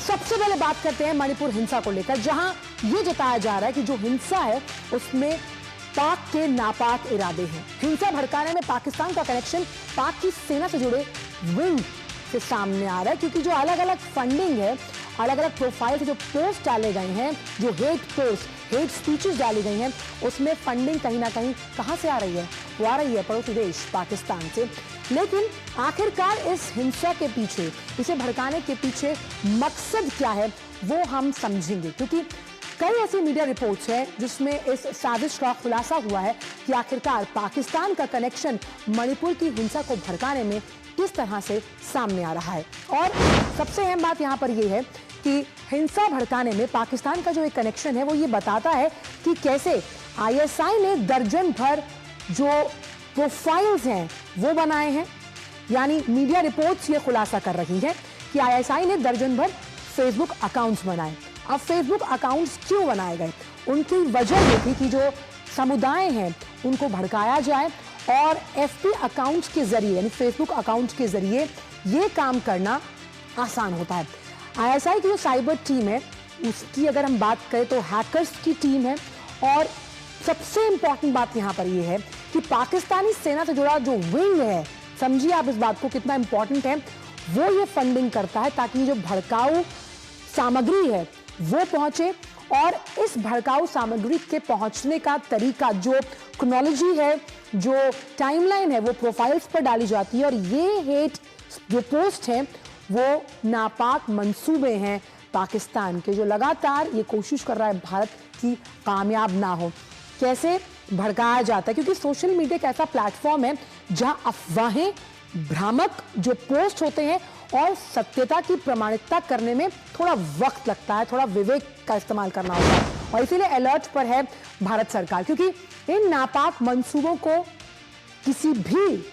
सबसे पहले बात करते हैं मणिपुर हिंसा को लेकर, जहां यह जताया जा रहा है कि जो हिंसा है उसमें पाक के नापाक इरादे हैं। हिंसा भड़काने में पाकिस्तान का कनेक्शन पाक की सेना से जुड़े विंग से सामने आ रहा है, क्योंकि जो अलग अलग फंडिंग है, अलग अलग प्रोफाइल से जो पोस्ट डाले गए हैं, जो हेट पोस्ट, हेट स्पीचेस डाली गई हैं, उसमें फंडिंग कहीं ना कहीं कहां से आ रही है? वो आ रही है पड़ोसी देश पाकिस्तान से। लेकिन आखिरकार इस हिंसा के पीछे, इसे भड़काने के पीछे मकसद क्या है, वो हम समझेंगे, क्योंकि कई ऐसी मीडिया रिपोर्ट्स हैं जिसमें इस साजिश का खुलासा हुआ है कि आखिरकार पाकिस्तान का कनेक्शन मणिपुर की हिंसा को भड़काने में किस तरह से सामने आ रहा है। और सबसे अहम बात यहाँ पर यह है कि हिंसा भड़काने में पाकिस्तान का जो एक कनेक्शन है वो ये बताता है कि कैसे आईएसआई ने दर्जन भर जो प्रोफाइल्स हैं वो बनाए हैं। यानी मीडिया रिपोर्ट्स ये खुलासा कर रही है कि आईएसआई ने दर्जन भर फेसबुक अकाउंट्स बनाए। अब फेसबुक अकाउंट्स क्यों बनाए गए? उनकी वजह ये थी कि जो समुदाय हैं उनको भड़काया जाए और एफपी अकाउंट्स के जरिए, यानी फेसबुक अकाउंट्स के जरिए ये काम करना आसान होता है। आईएसआई की जो साइबर टीम है उसकी अगर हम बात करें तो हैकर्स की टीम है। और सबसे इंपॉर्टेंट बात यहाँ पर यह है कि पाकिस्तानी सेना से जुड़ा जो विंग है, समझिए आप इस बात को कितना इंपॉर्टेंट है, वो ये फंडिंग करता है ताकि जो भड़काऊ सामग्री है वो पहुंचे। और इस भड़काऊ सामग्री के पहुंचने का तरीका, जो क्रोनोलॉजी है, जो टाइमलाइन है, वो प्रोफाइल्स पर डाली जाती है। और ये हेट जो पोस्ट है वो नापाक मंसूबे हैं पाकिस्तान के, जो लगातार ये कोशिश कर रहा है भारत की कामयाब ना हो। कैसे भड़काया जाता है? क्योंकि सोशल मीडिया एक ऐसा प्लेटफॉर्म है जहां अफवाहें, भ्रामक जो पोस्ट होते हैं और सत्यता की प्रमाणिकता करने में थोड़ा वक्त लगता है, थोड़ा विवेक का इस्तेमाल करना होता है। और इसीलिए अलर्ट पर है भारत सरकार, क्योंकि इन नापाक मंसूबों को किसी भी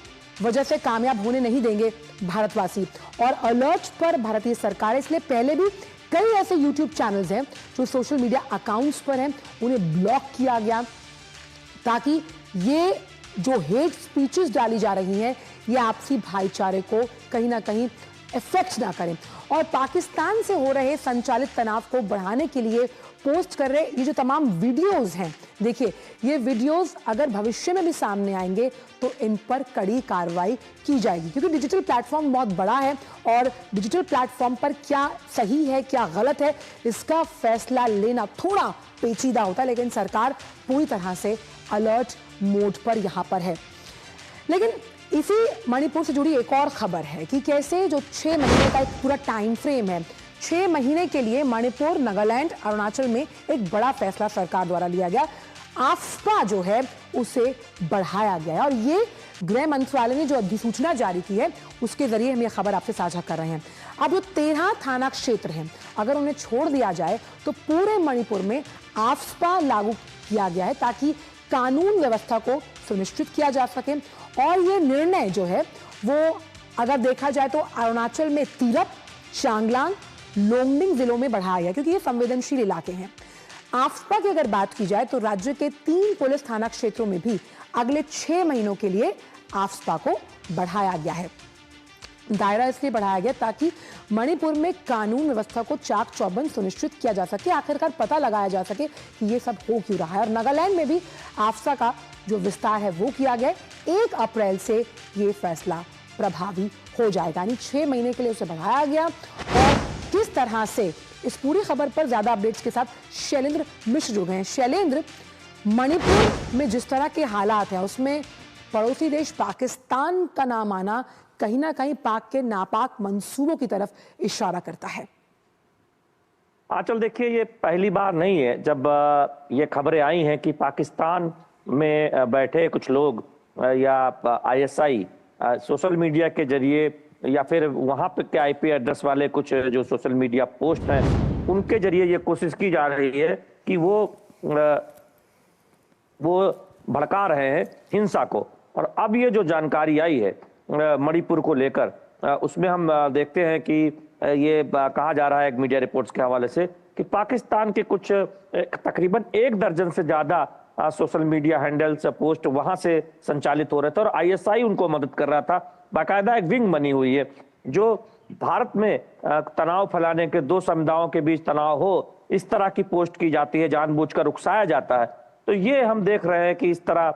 वजह से कामयाब होने नहीं देंगे भारतवासी। और अलर्ट पर भारतीय सरकार, इसलिए पहले भी कई ऐसे यूट्यूब चैनल्स हैं जो सोशल मीडिया अकाउंट्स पर हैं, उन्हें ब्लॉक किया गया ताकि ये जो हेट स्पीचेस डाली जा रही हैं ये आपसी भाईचारे को कहीं ना कहीं इफेक्ट ना करें। और पाकिस्तान से हो रहे संचालित तनाव को बढ़ाने के लिए पोस्ट कर रहे ये जो तमाम वीडियोस हैं, देखिए ये वीडियोस अगर भविष्य में भी सामने आएंगे तो इन पर कड़ी कार्रवाई की जाएगी, क्योंकि डिजिटल प्लेटफॉर्म बहुत बड़ा है और डिजिटल प्लेटफॉर्म पर क्या सही है क्या गलत है इसका फैसला लेना थोड़ा पेचीदा होता है। लेकिन सरकार पूरी तरह से अलर्ट मोड पर यहां पर है। लेकिन इसी मणिपुर से जुड़ी एक और खबर है कि कैसे जो 6 महीने का एक पूरा टाइम फ्रेम है, 6 महीने के लिए मणिपुर, नागालैंड, अरुणाचल में एक बड़ा फैसला सरकार द्वारा लिया गया। आफ्स्पा जो है उसे बढ़ाया गया है और ये गृह मंत्रालय ने जो अधिसूचना जारी की है उसके जरिए हम ये खबर आपसे साझा कर रहे हैं। अब जो 13 थाना क्षेत्र हैं, अगर उन्हें छोड़ दिया जाए तो पूरे मणिपुर में आफ्स्पा लागू किया गया है ताकि कानून व्यवस्था को सुनिश्चित किया जा सके। और ये निर्णय जो है वो अगर देखा जाए तो अरुणाचल में तिरप, चांगलांग, लोंगडिंग जिलों में बढ़ाया गया, क्योंकि ये संवेदनशील इलाके हैं। आफ्स्पा की अगर बात की जाए तो राज्य के 3 पुलिस थाना क्षेत्रों में भी अगले 6 महीनों के लिए आफ्स्पा को बढ़ाया गया है। दायरा इसलिए बढ़ाया गया ताकि मणिपुर में कानून व्यवस्था को चाक चौबंद सुनिश्चित किया जा सके, आखिरकार पता लगाया जा सके कि ये सब हो क्यों रहा है। और नागालैंड में भी आफ्स्पा का जो विस्तार है वो किया गया। 1 अप्रैल से ये फैसला प्रभावी हो जाएगा, यानी 6 महीने के लिए उसे बढ़ाया गया। और किस तरह से, इस पूरी खबर पर ज्यादा अपडेट्स के साथ शैलेंद्र मिश्र जुड़ गए हैं। शैलेंद्र, मणिपुर में जिस तरह के हालात हैं उसमें पड़ोसी देश पाकिस्तान का नाम आना कहीं ना कहीं पाक के नापाक मंसूबों की तरफ इशारा करता है। आंचल, देखिए ये पहली बार नहीं है जब ये खबरें आई हैं कि पाकिस्तान में बैठे कुछ लोग या आईएसआई सोशल मीडिया के जरिए या फिर वहां पे के आईपी एड्रेस वाले कुछ जो सोशल मीडिया पोस्ट हैं उनके जरिए ये कोशिश की जा रही है कि वो भड़का रहे हैं हिंसा को। और अब ये जो जानकारी आई है मणिपुर को लेकर, उसमें हम देखते हैं कि ये कहा जा रहा है एक मीडिया रिपोर्ट्स के हवाले से कि पाकिस्तान के कुछ तकरीबन 1 दर्जन से ज्यादा सोशल मीडिया हैंडल्स, पोस्ट वहां से संचालित हो रहे थे और आईएसआई उनको मदद कर रहा था। बाकायदा एक विंग बनी हुई है जो भारत में तनाव फैलाने के, दो समुदायों के बीच तनाव हो, इस तरह की पोस्ट की जाती है, जानबूझकर उकसाया जाता है। तो ये हम देख रहे हैं कि इस तरह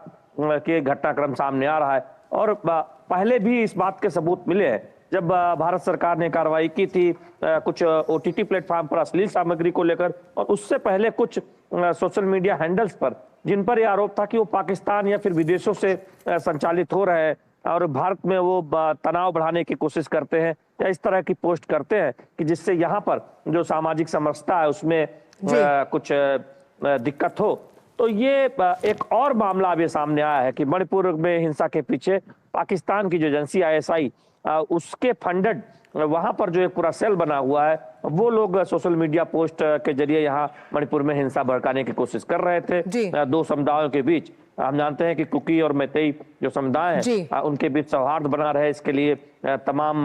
के घटनाक्रम सामने आ रहा है। और पहले भी इस बात के सबूत मिले हैं। जब भारत सरकार ने कार्रवाई की थी कुछ ओटीटी प्लेटफॉर्म पर अश्लील सामग्री को लेकर, और उससे पहले कुछ सोशल मीडिया हैंडल्स पर, जिन पर यह आरोप था कि वो पाकिस्तान या फिर विदेशों से संचालित हो रहे हैं और भारत में वो तनाव बढ़ाने की कोशिश करते हैं या इस तरह की पोस्ट करते हैं कि जिससे यहाँ पर जो सामाजिक समरसता है उसमें कुछ दिक्कत हो। तो ये एक और मामला अब ये सामने आया है कि मणिपुर में हिंसा के पीछे पाकिस्तान की जो एजेंसी ISI, उसके फंडेड वहां पर जो एक पूरा सेल बना हुआ है, वो लोग सोशल मीडिया पोस्ट के जरिए यहाँ मणिपुर में हिंसा भड़काने की कोशिश कर रहे थे दो समुदायों के बीच। हम जानते हैं कि कुकी और मैतेई जो समुदाय हैं उनके बीच सौहार्द बना रहे, इसके लिए तमाम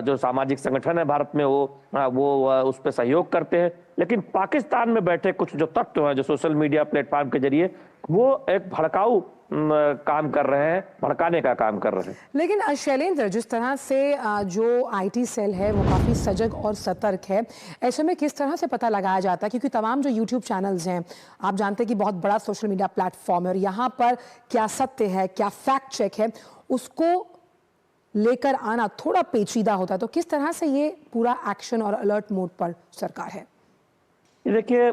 जो सामाजिक संगठन है भारत में वो उस पर सहयोग करते हैं। लेकिन पाकिस्तान में बैठे कुछ जो तत्व हैं जो सोशल मीडिया प्लेटफॉर्म के जरिए वो एक भड़काऊ काम कर रहे हैं, भड़काने का काम कर रहे हैं। लेकिन शैलेंद्र, जिस तरह से जो IT सेल है वो काफ़ी सजग और सतर्क है, ऐसे में किस तरह से पता लगाया जाता है? क्योंकि तमाम जो YouTube चैनल्स हैं, आप जानते हैं कि बहुत बड़ा सोशल मीडिया प्लेटफॉर्म है और यहाँ पर क्या सत्य है, क्या फैक्ट चेक है, उसको लेकर आना थोड़ा पेचीदा होता है। तो किस तरह से ये पूरा एक्शन और अलर्ट मोड पर सरकार है? देखिए,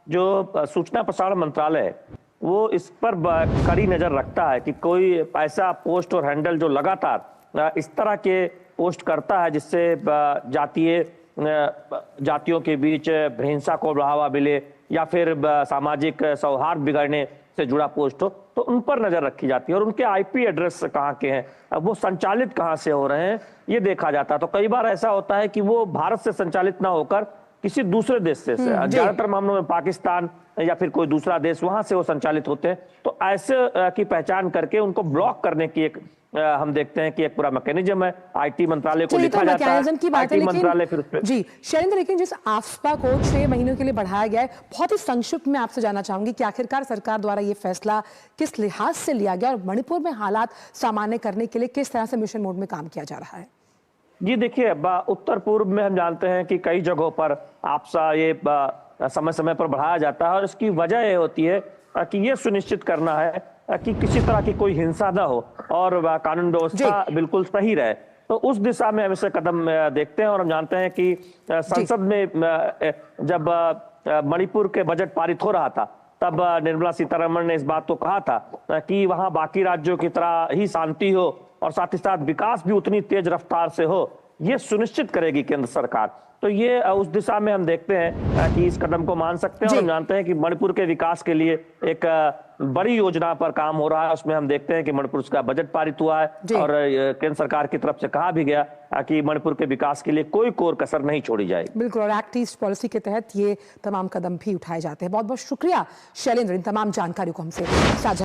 जो सूचना प्रसारण मंत्रालय वो इस पर कड़ी नजर रखता है कि कोई ऐसा पोस्ट और हैंडल जो लगातार इस तरह के पोस्ट करता है जिससे जातियों के बीच हिंसा को बढ़ावा मिले या फिर सामाजिक सौहार्द बिगड़ने से जुड़ा पोस्ट हो, तो उन पर नजर रखी जाती है और उनके IP एड्रेस कहाँ के हैं, वो संचालित कहाँ से हो रहे हैं, ये देखा जाता है। तो कई बार ऐसा होता है कि वो भारत से संचालित ना होकर किसी दूसरे देश से, ज्यादातर मामलों में पाकिस्तान या फिर कोई दूसरा देश, वहां से वो संचालित होते हैं। तो ऐसे की पहचान करके उनको ब्लॉक करने की एक हम देखते हैं कि एक पूरा मैकेनिज्म है। IT मंत्रालय को लिखा जाता है, IT मंत्रालय फिर उसपे। जी शैलेंद्र, लेकिन जिस AFSPA को 6 महीनों के लिए बढ़ाया गया है, बहुत ही संक्षिप्त में आपसे जानना चाहूंगी कि आखिरकार सरकार द्वारा ये फैसला किस लिहाज से लिया गया और मणिपुर में हालात सामान्य करने के लिए किस तरह से मिशन मोड में काम किया जा रहा है? जी देखिए, उत्तर पूर्व में हम जानते हैं कि कई जगहों पर AFSA ये समय समय पर बढ़ाया जाता है और इसकी वजह ये होती है कि ये सुनिश्चित करना है कि किसी तरह की कोई हिंसा ना हो और कानून व्यवस्था बिल्कुल सही रहे। तो उस दिशा में हम इसे कदम देखते हैं और हम जानते हैं कि संसद में जब मणिपुर के बजट पारित हो रहा था तब निर्मला सीतारमण ने इस बात को कहा था कि वहां बाकी राज्यों की तरह ही शांति हो और साथ ही साथ विकास भी उतनी तेज रफ्तार से हो, ये सुनिश्चित करेगी केंद्र सरकार। तो ये उस दिशा में हम देखते हैं कि इस कदम को मान सकते हैं और हम जानते हैं कि मणिपुर के विकास के लिए एक बड़ी योजना पर काम हो रहा है। उसमें हम देखते हैं कि मणिपुर का बजट पारित हुआ है और केंद्र सरकार की तरफ से कहा भी गया कि मणिपुर के विकास के लिए कोई कोर कसर नहीं छोड़ी जाएगी। बिल्कुल, और एक्ट ईस्ट पॉलिसी के तहत ये तमाम कदम भी उठाए जाते हैं। बहुत बहुत शुक्रिया शैलेंद्र इन तमाम जानकारियों को हमसे साझा